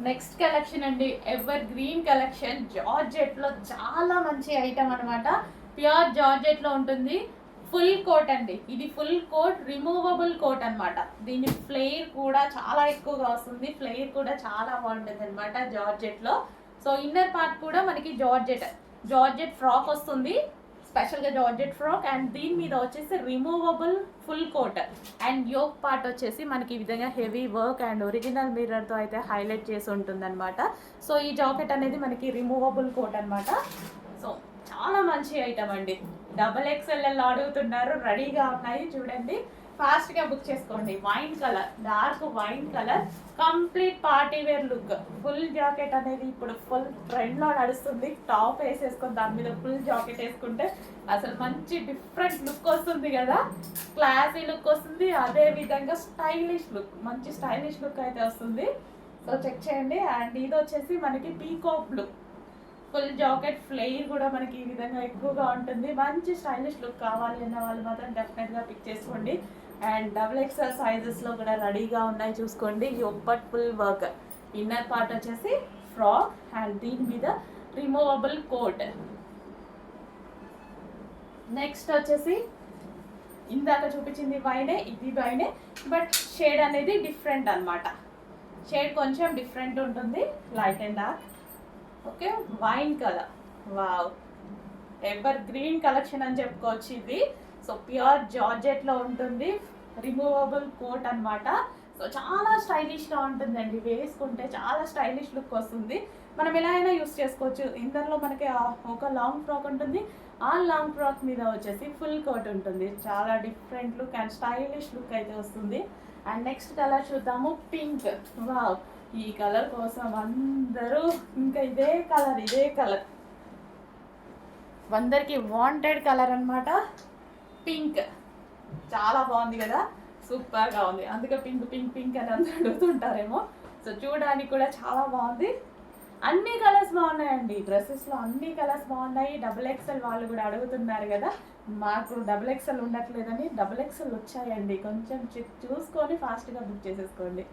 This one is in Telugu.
నెక్స్ట్ కలెక్షన్ అండి, ఎవర్ గ్రీన్ కలెక్షన్. జార్జెట్ లో చాలా మంచి ఐటమ్ అనమాట. ప్యూర్ జార్జెట్ లో ఉంటుంది. ఫుల్ కోట్ అండి, ఇది ఫుల్ కోట్, రిమూవబుల్ కోట్ అనమాట. దీని ఫ్లేర్ కూడా చాలా ఎక్కువగా వస్తుంది, ఫ్లేర్ కూడా చాలా బాగుంటుంది అనమాట జార్జెట్ లో. సో ఇన్నర్ పార్ట్ కూడా మనకి జార్జెట్ ఫ్రాక్ వస్తుంది, స్పెషల్గా జార్జెట్ ఫ్రాక్. అండ్ దీని మీద వచ్చేసి removable full coat. And yoke part వచ్చేసి మనకి ఈ విధంగా హెవీ వర్క్ అండ్ ఒరిజినల్ మిర్రర్తో అయితే హైలైట్ చేసి ఉంటుందన్నమాట. సో ఈ జాకెట్ అనేది మనకి రిమూవబుల్ కోట్ అనమాట. సో చాలా మంచి ఐటమ్ అండి. XXL అడుగుతున్నారు, రెడీగా ఉన్నాయి చూడండి. ఫాస్ట్గా బుక్ చేసుకోండి. Wine colour, dark wine colour, complete party wear look. Full jacket అనేది ఇప్పుడు ఫుల్ ట్రెండ్లో నడుస్తుంది. టాప్ వేసేసుకొని దాని మీద ఫుల్ జాకెట్ వేసుకుంటే అసలు మంచి డిఫరెంట్ లుక్ వస్తుంది కదా, క్లాసీ లుక్ వస్తుంది. అదే విధంగా స్టైలిష్ లుక్, మంచి స్టైలిష్ లుక్ అయితే వస్తుంది. సో చెక్ చేయండి. అండ్ ఇది వచ్చేసి మనకి peacock blue, full jacket, flare కూడా మనకి ఈ విధంగా ఎక్కువగా ఉంటుంది. మంచి స్టైలిష్ లుక్ కావాలి అన్న వాళ్ళు మాత్రం డెఫినెట్గా పిక్ చేసుకోండి. అండ్ XXL సైజెస్లో కూడా రెడీగా ఉన్నాయి చూసుకోండి. యోపట్ ఫుల్ వర్క్, ఇన్నర్ పార్ట్ వచ్చేసి ఫ్రాక్ అండ్ దీని మీద రిమూవబుల్ కోట్. నెక్స్ట్ వచ్చేసి ఇందాక చూపించింది వైనే, ఇది వైనే, బట్ షేడ్ అనేది డిఫరెంట్ అనమాట. షేడ్ కొంచెం డిఫరెంట్ ఉంటుంది, light and dark. Okay, wine colour, wow, ever green collection అని చెప్పుకోవచ్చు ఇది. సో ప్యూర్ జార్జెట్లో ఉంటుంది, రిమూవబుల్ కోట్ అనమాట. సో చాలా స్టైలిష్గా ఉంటుందండి, వేసుకుంటే చాలా స్టైలిష్ లుక్ వస్తుంది. మనం ఎలా అయినా యూస్ చేసుకోవచ్చు. ఇందులో మనకి ఒక లాంగ్ ఫ్రాక్ ఉంటుంది, ఆ లాంగ్ ఫ్రాక్ మీద వచ్చేసి ఫుల్ కోట్ ఉంటుంది. చాలా different look and stylish look అయితే వస్తుంది. అండ్ నెక్స్ట్ కలర్ చూద్దాము, పింక్. వావ్, ఈ కలర్ కోసం అందరూ ఇంకా ఇదే కలర్ అందరికి వాంటెడ్ కలర్ అనమాట. పింక్ చాలా బాగుంది కదా, సూపర్గా ఉంది. అందుకే పింక్ పింక్ పింక్ అని అందరూ అడుగుతుంటారేమో. సో చూడడానికి కూడా చాలా బాగుంది. అన్ని కలర్స్ బాగున్నాయండి, డ్రెస్సెస్లో అన్ని కలర్స్ బాగున్నాయి. XXL వాళ్ళు కూడా అడుగుతున్నారు కదా, మాకు XXL ఉండట్లేదని XXL వచ్చాయండి. కొంచెం చూసుకొని ఫాస్ట్గా బుక్ చేసేసుకోండి.